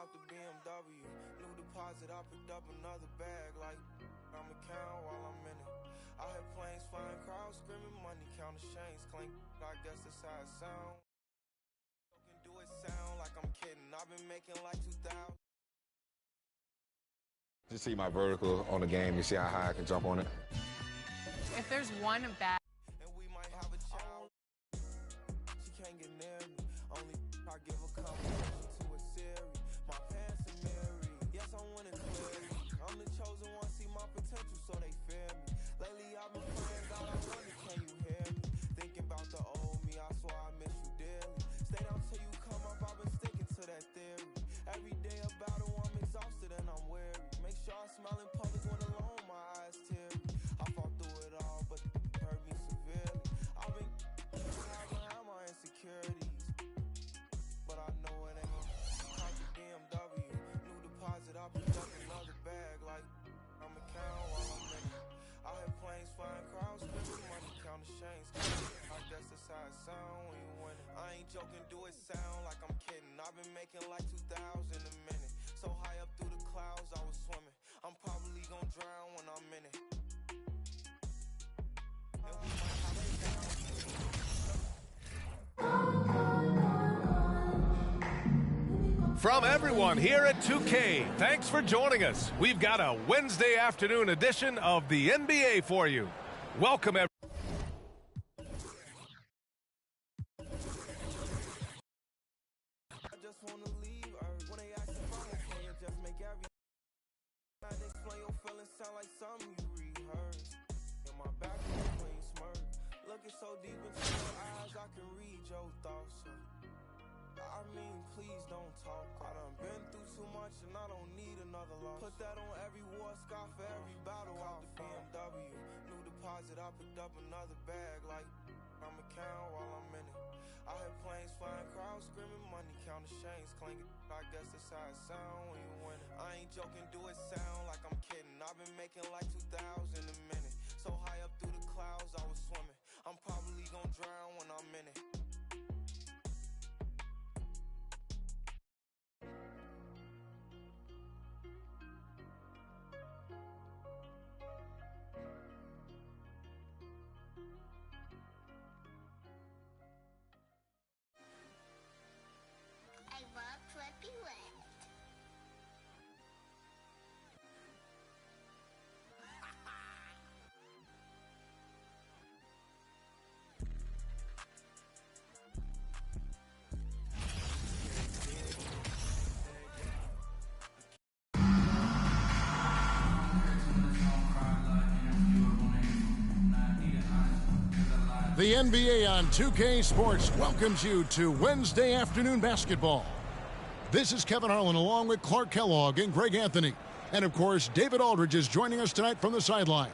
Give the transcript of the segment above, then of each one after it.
out the BMW. New deposit, I picked up another bag like I'm a count while I'm in it. I hear planes flying, crowds screaming, money counting chains clink. I guess that's how it sound. Can do it sound like I'm kidding. I've been making like 2,000. You see my vertical on the game. You see how high I can jump on it. If there's one bad. And we might have a child. She can't get near me. Only I give a conversation to a series. My pants are married. Yes, I'm winning clearly. I'm the chosen one. See my potential, so they fear me. Lately I've been praying, God, I wonder, can you hear me? Thinking about the old me, I swear I miss you dearly. Stay down till you come up. I've been sticking to that theory. Every day a battle, I'm exhausted and I'm weary. Make sure I smile in public when alone, my eyes teary. I fought through it all, but it hurt me severely. I've been behind my insecurities, but I know it ain't gonna count the BMW. New deposit, I picked up another bag like I'm a count while I'm in it. I hear planes flying, crowds screaming, money counting chains. I guess that's how it sound when you win it. I ain't joking, do it sound like I'm kidding. I've been making like 2,000 a minute. So high up through the clouds, I was swimming. I'm probably gonna drown when I'm in it. And we might have a down. From everyone here at 2K, thanks for joining us. We've got a Wednesday afternoon edition of the NBA for you. Welcome, everyone. I just wanna leave Earth. When they ask if I'm okay, it just make every night explain your feelings sound like something you rehearsed. In my back, a clean smirk. Looking so deep into your eyes, I can read your thoughts. I mean, please don't talk. I done been through too much and I don't need another loss. Put that on every war scar for every battle. Out the BMW, new deposit, I picked up another bag like I'm a count while I'm in it. I hear planes flying, crowds screaming, money counting chains clinking. I guess that's how it sound when you win it. I ain't joking, do it sound like I'm kidding. I've been making like 2,000 a minute. So high up through the clouds, I was swimming. I'm probably gonna drown when I'm in it. I love Flippy Lift. The NBA on 2K Sports welcomes you to Wednesday afternoon basketball. This is Kevin Harlan along with Clark Kellogg and Greg Anthony. And, of course, David Aldridge is joining us tonight from the sideline.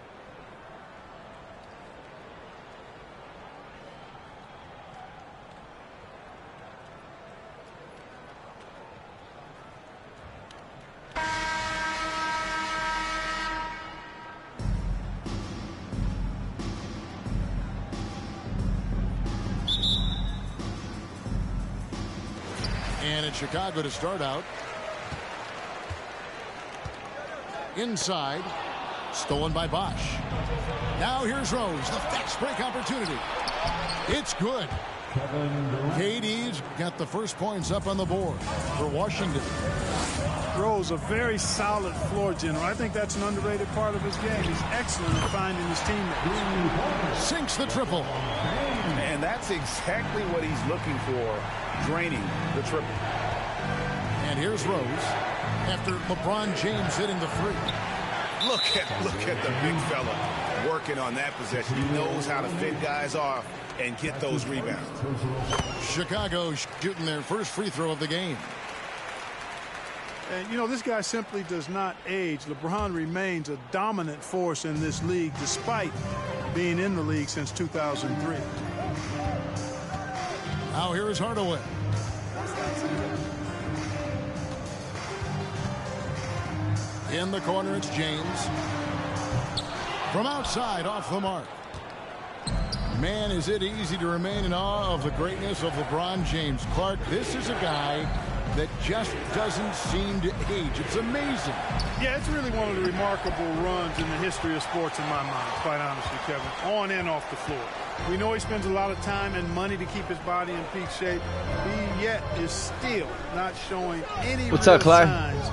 And it's Chicago to start out. Inside. Stolen by Bosh. Now here's Rose. The fast break opportunity. It's good. KD's got the first points up on the board for Washington. Rose, a very solid floor general. I think that's an underrated part of his game. He's excellent at finding his teammates. Sinks the triple. And that's exactly what he's looking for, draining the triple. And here's Rose after LeBron James hitting the three. Look at the big fella working on that possession. He knows how to fit guys off and get those rebounds. Chicago shooting their first free throw of the game. And, you know, this guy simply does not age. LeBron remains a dominant force in this league despite being in the league since 2003. Now here is Hardaway. In the corner, it's James. From outside, off the mark. Man, is it easy to remain in awe of the greatness of LeBron James. Clark, this is a guy that just doesn't seem to age. It's amazing. Yeah, it's really one of the remarkable runs in the history of sports in my mind, quite honestly, Kevin, on and off the floor. We know he spends a lot of time and money to keep his body in peak shape. He yet is still not showing any real signs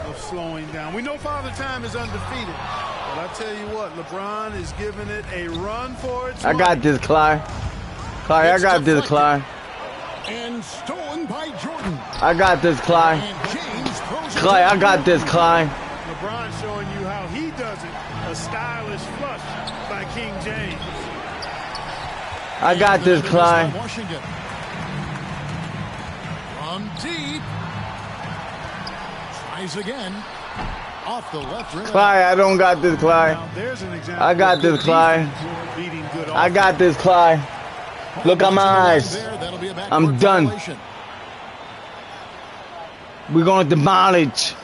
of slowing down. We know Father Time is undefeated, but I tell you what, LeBron is giving it a run for its money. I got this, Clyde. Clyde, I got this, Clyde. And stolen by Jordan. I got this, Clyde. And James throws Clyde, I got this, Clyde. LeBron showing you how he does it. A stylish flush by King James. I got this, Clyde. Washington. From deep. Tries again. Off the left rim. Clyde, I don't got this, Clyde. Now, there's an example I got this, Clyde. beating good I got this, Clyde. Look at my eyes. I'm done. We're going to demolish.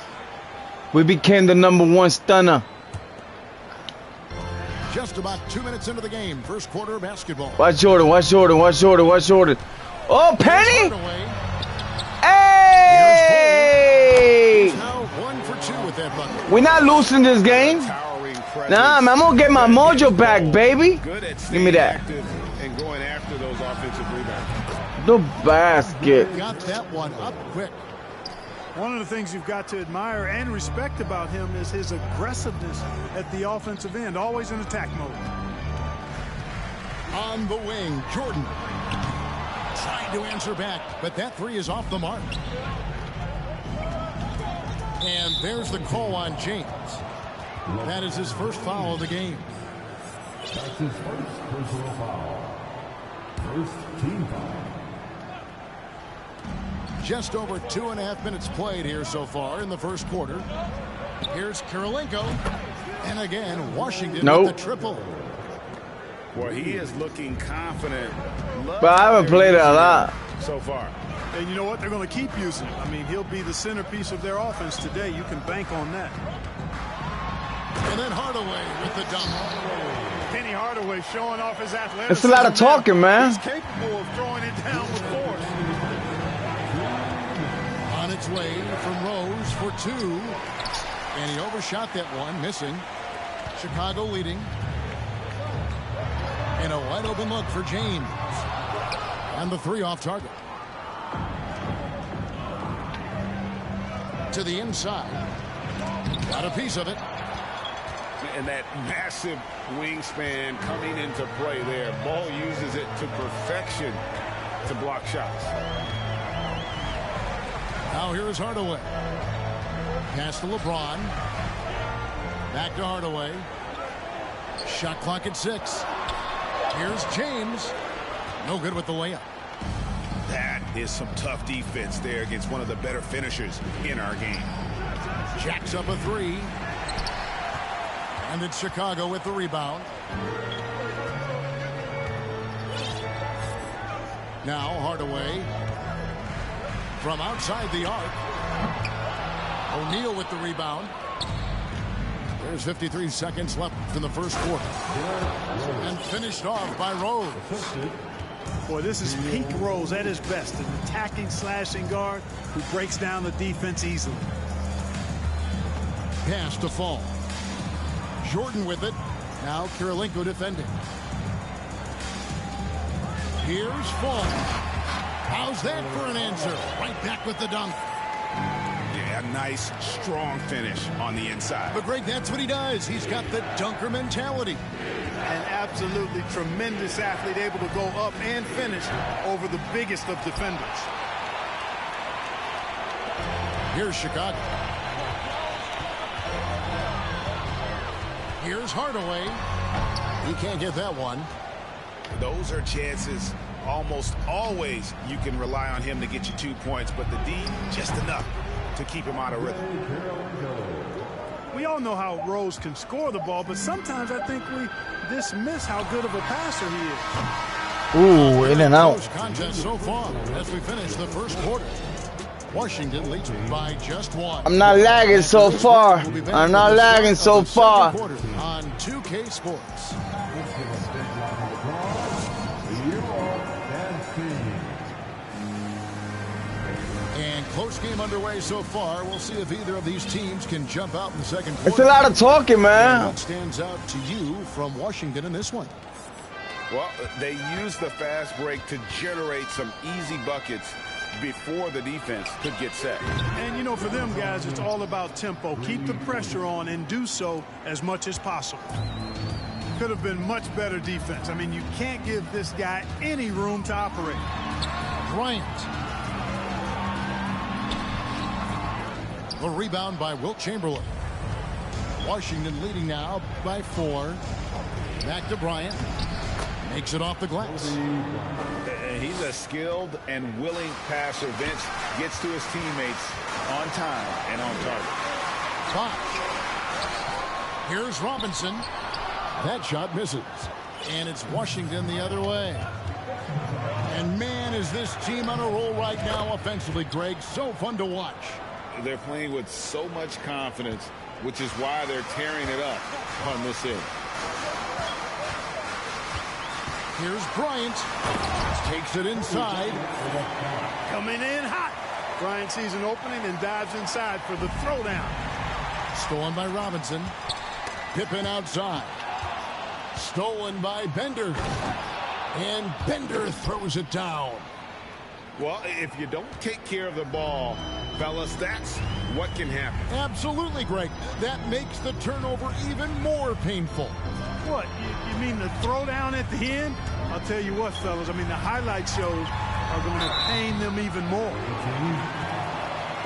We became the #1 stunner. Just about 2 minutes into the game. First quarter of basketball. Watch Jordan, watch Jordan, watch Jordan, watch Jordan. Oh, Penny! Hey! Now 1 for 2 with that bucket. We're not losing this game. Nah, man, I'm going to get my mojo back, baby. Give me that. And going after those offensive rebounds. The basket. Got that one up quick. One of the things you've got to admire and respect about him is his aggressiveness at the offensive end, always in attack mode. On the wing, Jordan trying to answer back, but that three is off the mark. And there's the call on James. That is his first foul of the game. That's his first personal foul. First team foul. Just over 2.5 minutes played here so far in the first quarter. Here's Kirilenko. And again, Washington with the triple. Well, he is looking confident. But I haven't played it a lot so far. And you know what? They're going to keep using him. I mean, he'll be the centerpiece of their offense today. You can bank on that. And then Hardaway with the dunk. Penny Hardaway showing off his athleticism. It's a lot of talking, man. He's capable of throwing it down with force. On its way from Rose for 2. And he overshot that one, missing. Chicago leading. And a wide open look for James. And the 3 off target. To the inside. Got a piece of it. And that massive wingspan coming into play there. Ball uses it to perfection to block shots. Now here's Hardaway. Pass to LeBron. Back to Hardaway. Shot clock at 6. Here's James. No good with the layup. That is some tough defense there against one of the better finishers in our game. Jacks up a 3. And it's Chicago with the rebound. Now Hardaway from outside the arc. O'Neal with the rebound. There's 53 seconds left in the first quarter. And finished off by Rose. Boy, this is peak Rose at his best. An attacking, slashing guard who breaks down the defense easily. Pass to Fall. Jordan with it. Now Kirilenko defending. Here's Fall. How's that for an answer? Right back with the dunk. Yeah, nice, strong finish on the inside. But Greg, that's what he does. He's got the dunker mentality. An absolutely tremendous athlete, able to go up and finish over the biggest of defenders. Here's Chicago. Here's Hardaway. He can't get that one. Those are chances almost always you can rely on him to get you 2 points, but the D, just enough to keep him out of rhythm. We all know how Rose can score the ball, but sometimes I think we dismiss how good of a passer he is. Ooh, in and out. Contest so far as we finish the first quarter. Washington leads by just 1. I'm not lagging so far. I'm not lagging so far. On 2K Sports. And Close game underway so far. We'll see if either of these teams can jump out in the second quarter. It's a lot of talking, man. What stands out to you from Washington in this one? Well, they used the fast break to generate some easy buckets before the defense could get set. And, you know, for them guys, it's all about tempo. Keep the pressure on and do so as much as possible. Could have been much better defense. I mean, you can't give this guy any room to operate. Bryant. The rebound by Wilt Chamberlain. Washington leading now by 4. Back to Bryant. Makes it off the glass. He's a skilled and willing passer. Vince gets to his teammates on time and on target. Bosh. Here's Robinson. That shot misses. And it's Washington the other way. And man, is this team on a roll right now offensively, Greg. So fun to watch. They're playing with so much confidence, which is why they're tearing it up on this end. Here's Bryant. Takes it inside. Coming in hot. Bryant sees an opening and dives inside for the throwdown. Stolen by Robinson. Pippen outside. Stolen by Bender. And Bender throws it down. Well, if you don't take care of the ball, fellas, that's what can happen. Absolutely, Greg. That makes the turnover even more painful. What? You mean the throwdown at the end? I'll tell you what, fellas. I mean, the highlight shows are going to pain them even more.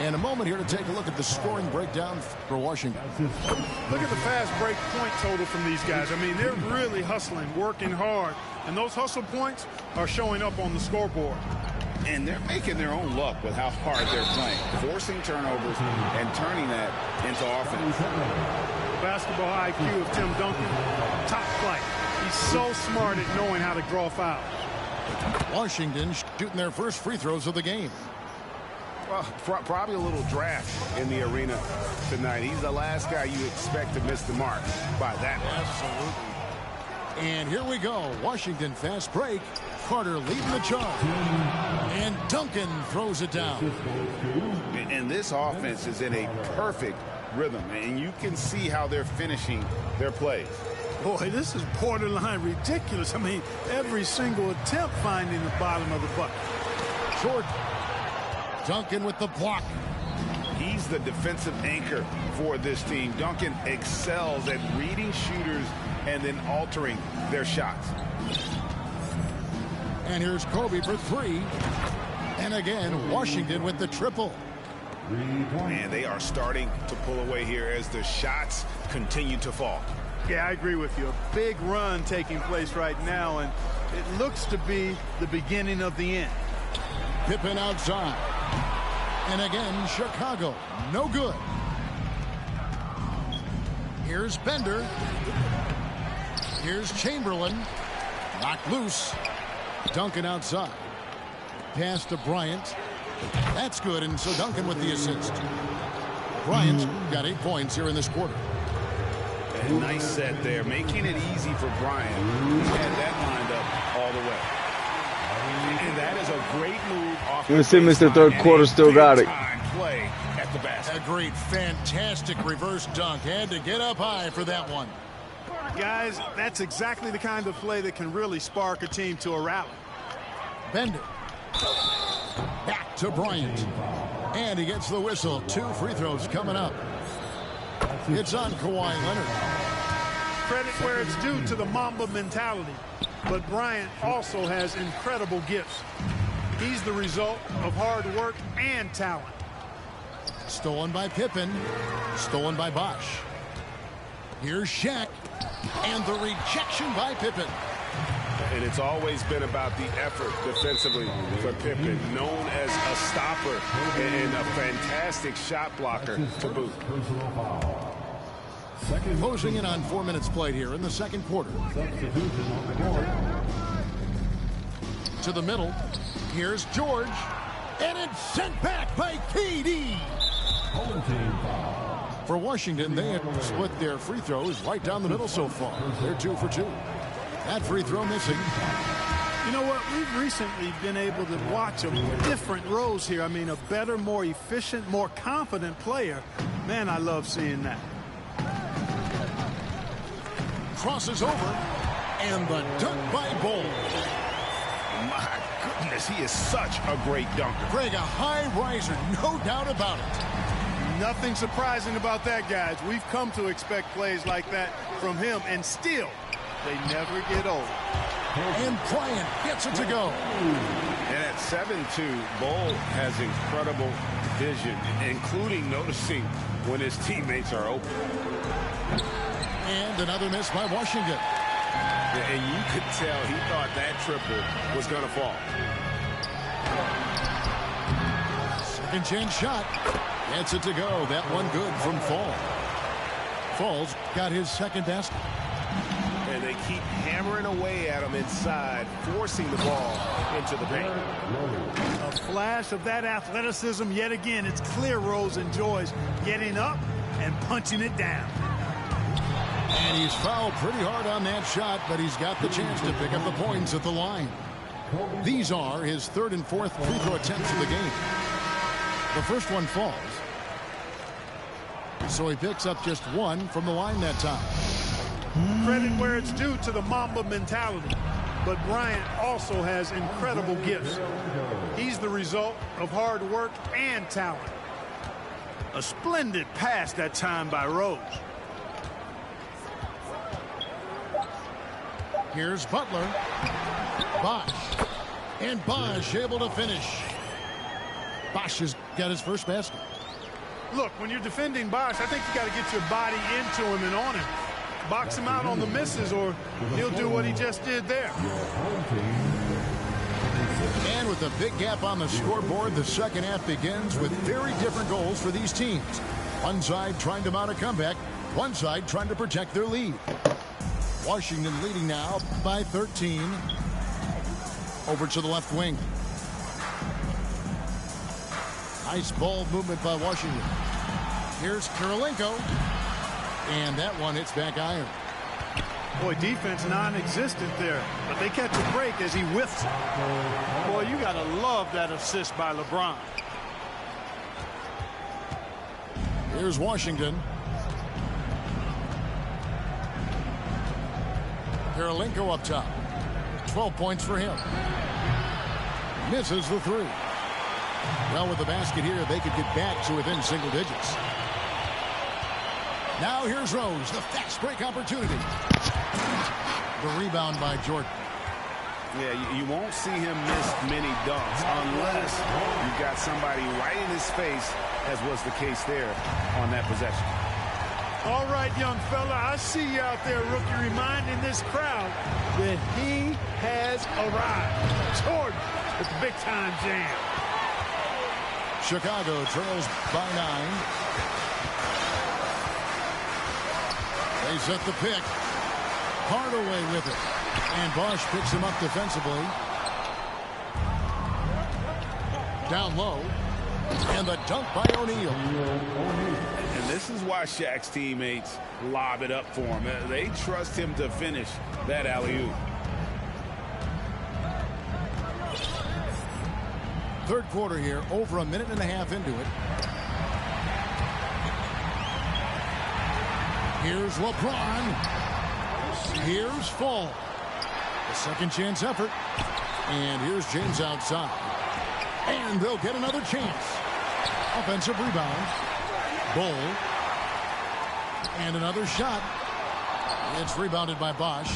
And a moment here to take a look at the scoring breakdown for Washington. Look at the fast break point total from these guys. I mean, they're really hustling, working hard. And those hustle points are showing up on the scoreboard. And they're making their own luck with how hard they're playing, forcing turnovers and turning that into offense. Basketball IQ of Tim Duncan, top flight. He's so smart at knowing how to draw fouls. Washington shooting their first free throws of the game. Well, probably a little draft in the arena tonight. He's the last guy you expect to miss the mark by that much. Absolutely. And here we go. Washington fast break. Carter leading the charge. And Duncan throws it down. And this offense is in a perfect rhythm. And you can see how they're finishing their plays. Boy, this is borderline ridiculous. I mean, every single attempt finding the bottom of the bucket. Short. Duncan with the block. He's the defensive anchor for this team. Duncan excels at reading shooters and then altering their shots. And here's Kobe for 3. And again, Washington with the triple. And they are starting to pull away here as the shots continue to fall. Yeah, I agree with you. A big run taking place right now, and it looks to be the beginning of the end. Pippen outside. And again, Chicago, no good. Here's Bender. Here's Chamberlain. Knocked loose. Duncan outside. Pass to Bryant. That's good, and so Duncan with the assist. Bryant got 8 points here in this quarter. And nice set there, making it easy for Bryant. He had that lined up all the way. And that is a great move off You see Mr. Third Quarter still got it. Play at the basket. A great, fantastic reverse dunk. Had to get up high for that one. Guys, that's exactly the kind of play that can really spark a team to a rally. Bender. Back to Bryant. And he gets the whistle. 2 free throws coming up. It's on Kawhi Leonard. Credit where it's due to the Mamba mentality. But Bryant also has incredible gifts. He's the result of hard work and talent. Stolen by Pippen. Stolen by Bosh. Here's Shaq. And the rejection by Pippen. And it's always been about the effort defensively for Pippen, known as a stopper and a fantastic shot blocker to boot. Closing in on 4 minutes played here in the second quarter. To the middle. Here's George. And it's sent back by KD. For Washington, they have split their free throws right down the middle so far. They're 2 for 2. That free throw missing. You know what? We've recently been able to watch a different Rose here. I mean, a better, more efficient, more confident player. Man, I love seeing that. Crosses over, and the dunk by Bol. My goodness, he is such a great dunker. Greg, a high riser, no doubt about it. Nothing surprising about that, guys. We've come to expect plays like that from him, and still, they never get old. And Bryant gets it to go. And at 7'2", Bol has incredible vision, including noticing when his teammates are open. And another miss by Washington. And you could tell he thought that triple was going to fall. Second chance shot. Gets it to go. That one good from Fall. Fall's got his second basket. And they keep hammering away at him inside, forcing the ball into the paint. A flash of that athleticism yet again. It's clear Rose enjoys getting up and punching it down. And he's fouled pretty hard on that shot, but he's got the chance to pick up the points at the line. These are his third and fourth free throw attempts of the game. The first one falls. So he picks up just one from the line that time. Credit where it's due to the Mamba mentality. But Bryant also has incredible gifts. He's the result of hard work and talent. A splendid pass that time by Rose. Here's Butler. Bosh. And Bosh able to finish. Bosh has got his first basket. Look, when you're defending Bosh, I think you got to get your body into him and on him. Box him out on the misses, or he'll do what he just did there. And with a big gap on the scoreboard, the second half begins with very different goals for these teams. One side trying to mount a comeback, one side trying to protect their lead. Washington leading now by 13. Over to the left wing. Nice ball movement by Washington. Here's Kirilenko. And that one hits back iron. Boy, defense non-existent there. But they catch a break as he whiffs it. Boy, you got to love that assist by LeBron. Here's Washington. Kirilenko up top. 12 points for him. Misses the three. Well, with the basket here, they could get back to within single digits. Now here's Rose, the fast break opportunity. The rebound by Jordan. Yeah, you won't see him miss many dunks unless you've got somebody right in his face, as was the case there on that possession. All right, young fella, I see you out there, rookie, reminding this crowd that he has arrived. Jordan with the big-time jam. Chicago trails by 9. They set the pick. Hardaway with it. And Bosh picks him up defensively. Down low. And the dunk by O'Neal. And this is why Shaq's teammates lob it up for him. They trust him to finish that alley-oop. Third quarter here, over a minute and a half into it. Here's LeBron. Here's Fall. A second chance effort. And here's James outside. And they'll get another chance. Offensive rebound. Bol. And another shot. It's rebounded by Bosh.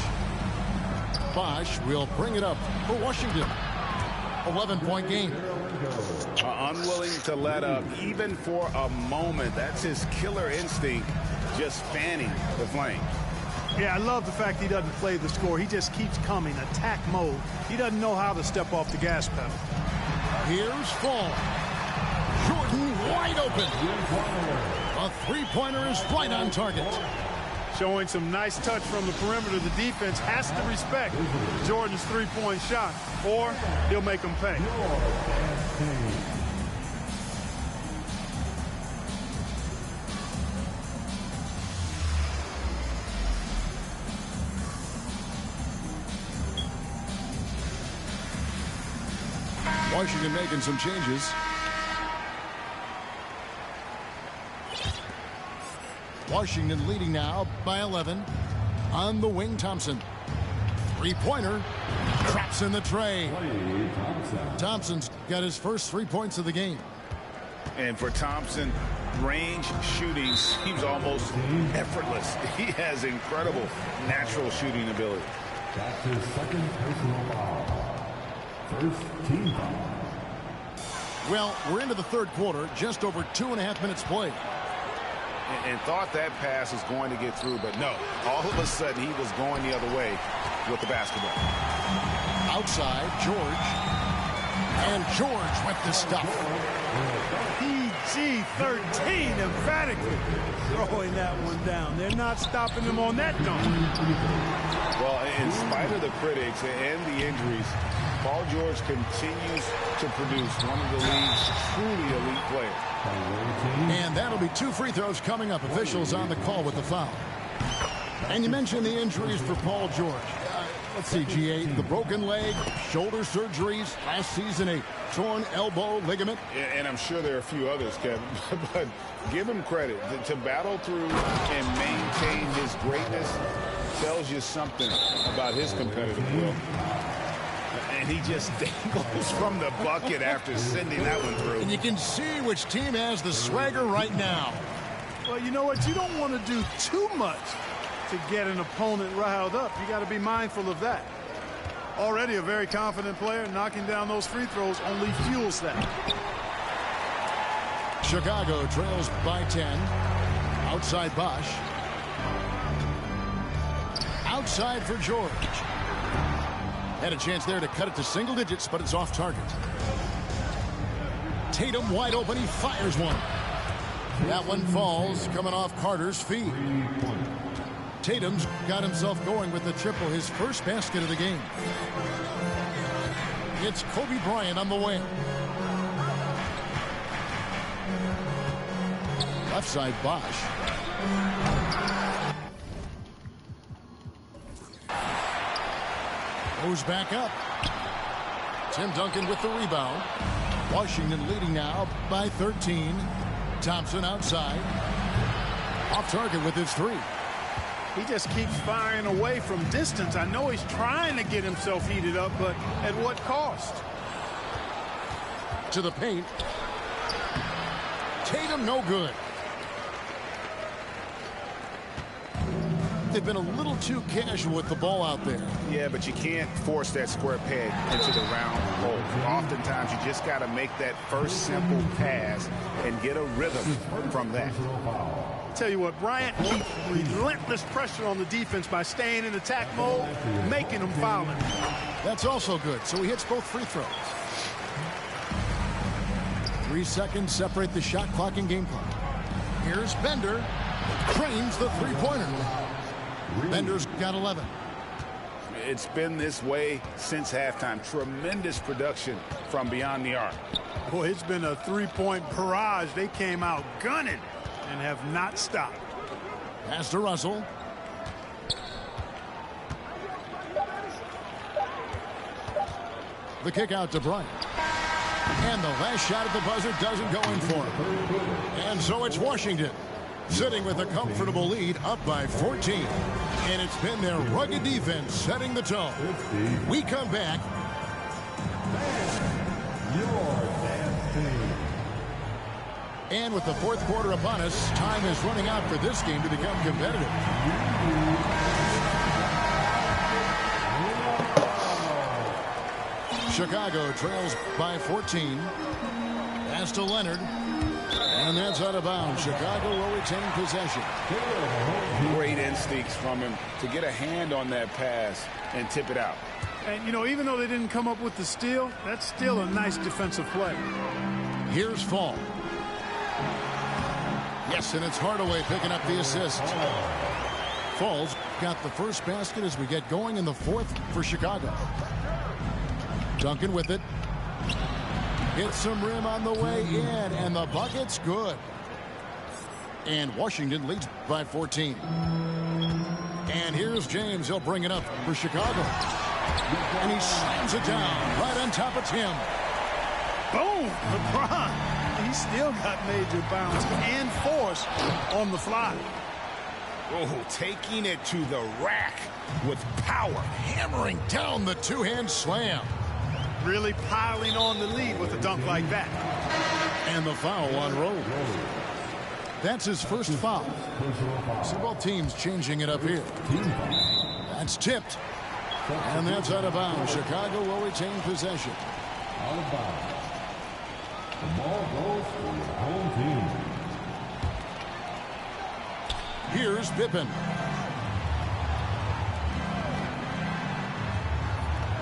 Bosh will bring it up for Washington. 11-point game. Unwilling to let up even for a moment. That's his killer instinct, just fanning the flame. Yeah, I love the fact he doesn't play the score. He just keeps coming, attack mode. He doesn't know how to step off the gas pedal. Here's Fall. Jordan wide open. A three-pointer is right on target. Showing some nice touch from the perimeter. The defense has to respect Jordan's three-point shot, or he'll make them pay. Washington making some changes. Washington leading now by 11. On the wing, Thompson. Three-pointer. Traps in the tray. Thompson's got his first 3 points of the game. And for Thompson, range shooting seems almost effortless. He has incredible natural shooting ability. That's his second personal foul. First team foul. Well, we're into the third quarter, just over 2.5 minutes played. And thought that pass was going to get through, but no. All of a sudden, he was going the other way with the basketball. Outside, George. And George with the stuff. PG-13 emphatically throwing that one down. They're not stopping him on that dunk. Well, in spite of the critics and the injuries, Paul George continues to produce one of the league's truly elite players. And that'll be 2 free throws coming up. Officials on the call with the foul. And you mentioned the injuries for Paul George. Let's see, G8, the broken leg, shoulder surgeries, last season a torn elbow ligament. And I'm sure there are a few others, Kevin, but give him credit. To battle through and maintain his greatness tells you something about his competitive will. And he just dangles from the bucket after sending that one through. And you can see which team has the swagger right now. Well, you know what? You don't want to do too much to get an opponent riled up. You got to be mindful of that. Already a very confident player, knocking down those free throws only fuels that. Chicago trails by 10. Outside Bosch. Outside for George. Had a chance there to cut it to single digits, but it's off target. Tatum wide open. He fires one. That one falls, coming off Carter's feet. Tatum's got himself going with the triple, his first basket of the game. It's Kobe Bryant on the wing. Left side, Bosch. Goes back up. Tim Duncan with the rebound. Washington leading now by 13. Thompson outside. Off target with his three. He just keeps firing away from distance. I know he's trying to get himself heated up, but at what cost? To the paint. Tatum no good. They've been a little too casual with the ball out there. Yeah, but you can't force that square peg into the round hole. Oftentimes, you just got to make that first simple pass and get a rhythm from that. Tell you what, Bryant keeps relentless pressure on the defense by staying in attack mode, making them foul him. That's also good, so he hits both free throws. 3 seconds separate the shot clock and game clock. Here's Bender. Cranes the three-pointer. Bender's got 11. It's been this way since halftime. Tremendous production from beyond the arc. Boy, it's been a three-point barrage. They came out gunning and have not stopped. Pass to Russell. The kick out to Bryant. And the last shot at the buzzer doesn't go in for him. And so it's Washington sitting with a comfortable lead, up by 14. And it's been their rugged defense setting the tone. We come back. And with the fourth quarter upon us, time is running out for this game to become competitive. Chicago trails by 14. Pass to Leonard. And that's out of bounds. Chicago will retain possession. Great instincts from him to get a hand on that pass and tip it out. And, you know, even though they didn't come up with the steal, that's still a nice defensive play. Here's Fall. Yes, and it's Hardaway picking up the assist. Fall's got the first basket as we get going in the fourth for Chicago. Duncan with it. Hits some rim on the way in, and the bucket's good. And Washington leads by 14. And here's James. He'll bring it up for Chicago. And he slams it down right on top of Tim. Boom! LeBron, he still got major bounce and force on the fly. Oh, taking it to the rack with power. Hammering down the two-hand slam. Really piling on the lead with a dunk like that. And the foul on Rose. That's his first foul. So both teams changing it up here. That's tipped. And that's out of bounds. Chicago will retain possession. Out of bounds. The ball goes for the home team. Here's Pippen.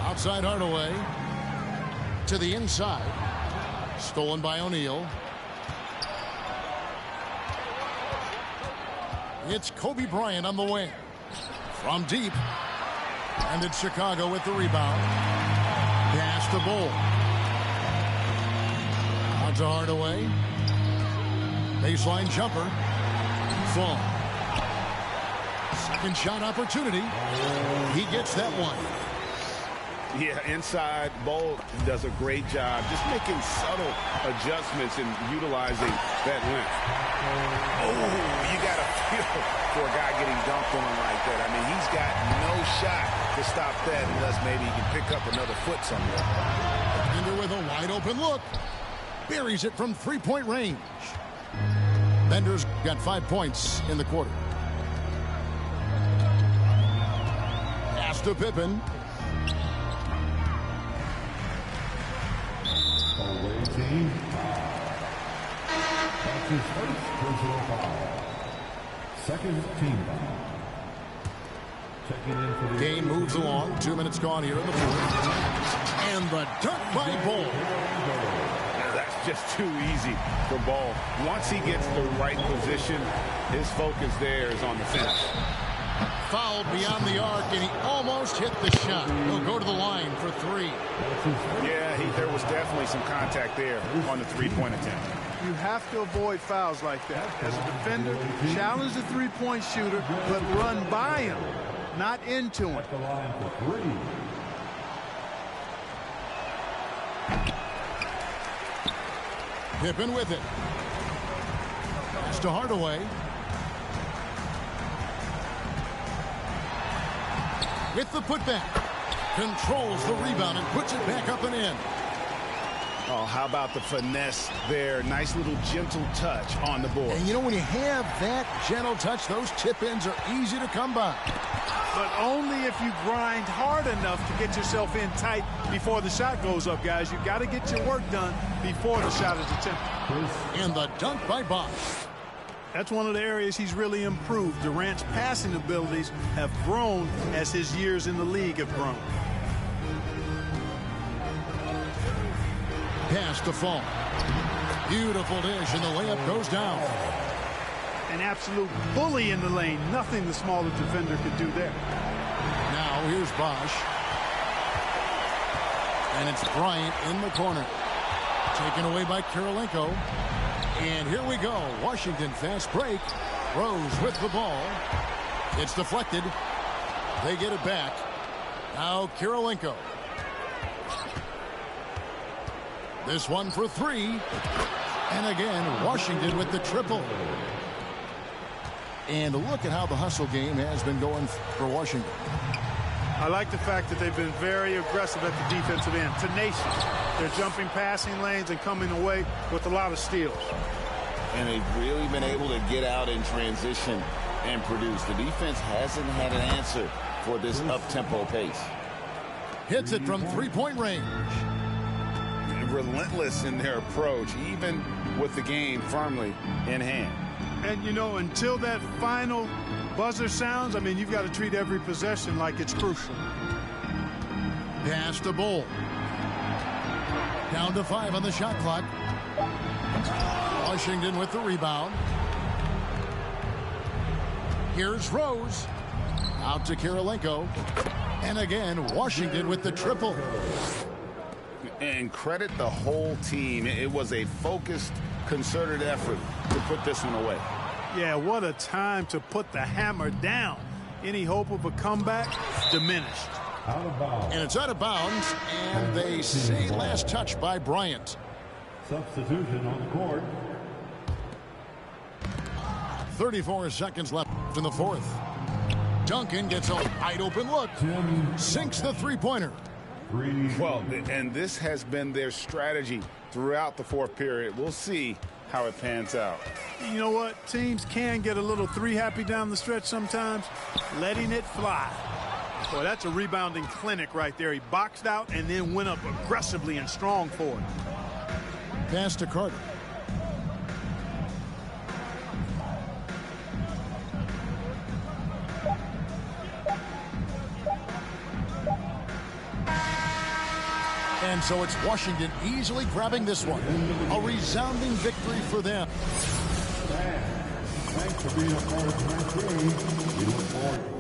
Outside Hardaway. To the inside. Stolen by O'Neal. It's Kobe Bryant on the wing. From deep. And it's Chicago with the rebound. Pass to Bull. Out to Hardaway. Baseline jumper. Full. Second shot opportunity. He gets that one. Yeah, inside, Bull does a great job just making subtle adjustments and utilizing that length. Oh, you got to feel for a guy getting dunked on like that. I mean, he's got no shot to stop that unless maybe he can pick up another foot somewhere. Defender with a wide open look. Buries it from three-point range. Bender's got 5 points in the quarter. Pass to Pippen. Away team. That's his first personal foul. Second team foul. Checking in for the Game moves along. 2 minutes gone here in the fourth. And the dunk by Bull. That's just too easy for Ball. Once he gets the right position, his focus there is on the finish. Fouled beyond the arc, and he almost hit the shot. He'll go to the line for three. Yeah, there was definitely some contact there on the three-point attempt. You have to avoid fouls like that. As a defender, challenge the three-point shooter, but run by him, not into him. the line for three. Pippen with it. Pass to Hardaway. With the putback. Controls the rebound and puts it back up and in. Oh, how about the finesse there? Nice little gentle touch on the board. And you know, when you have that gentle touch, those tip-ins are easy to come by. But only if you grind hard enough to get yourself in tight before the shot goes up, guys. You've got to get your work done before the shot is attempted. And the dunk by Bosh. That's one of the areas he's really improved. Durant's passing abilities have grown as his years in the league have grown. Pass to Fall. Beautiful dish, and the layup goes down. An absolute bully in the lane. Nothing the smaller defender could do there. Now here's Bosh. And it's Bryant in the corner. Taken away by Kirilenko. And here we go. Washington fast break. Rose with the ball. It's deflected. They get it back. Now Kirilenko. This one for three. And again, Washington with the triple. And look at how the hustle game has been going for Washington. I like the fact that they've been very aggressive at the defensive end. Tenacious. They're jumping passing lanes and coming away with a lot of steals. And they've really been able to get out in transition and produce. The defense hasn't had an answer for this up-tempo pace. Hits it from three-point range. Relentless in their approach, even with the game firmly in hand. And, you know, until that final buzzer sounds, I mean, you've got to treat every possession like it's crucial. Pass to Bull. Down to 5 on the shot clock. Washington with the rebound. Here's Rose. Out to Kirilenko. And again, Washington with the triple. And credit the whole team. It was a focused, concerted effort to put this one away. Yeah, what a time to put the hammer down. Any hope of a comeback diminished. Out of bounds. And it's out of bounds, and they say last touch by Bryant. Substitution on the court. 34 seconds left in the fourth. Duncan gets a wide open look. Sinks the three-pointer. Well, and this has been their strategy throughout the fourth period. We'll see how it pans out. You know what? Teams can get a little three-happy down the stretch sometimes. Letting it fly. Boy, that's a rebounding clinic right there. He boxed out and then went up aggressively and strong for it. Pass to Carter. And so it's Washington easily grabbing this one. A resounding victory for them. Thanks for being a part of tonight's game. We look forward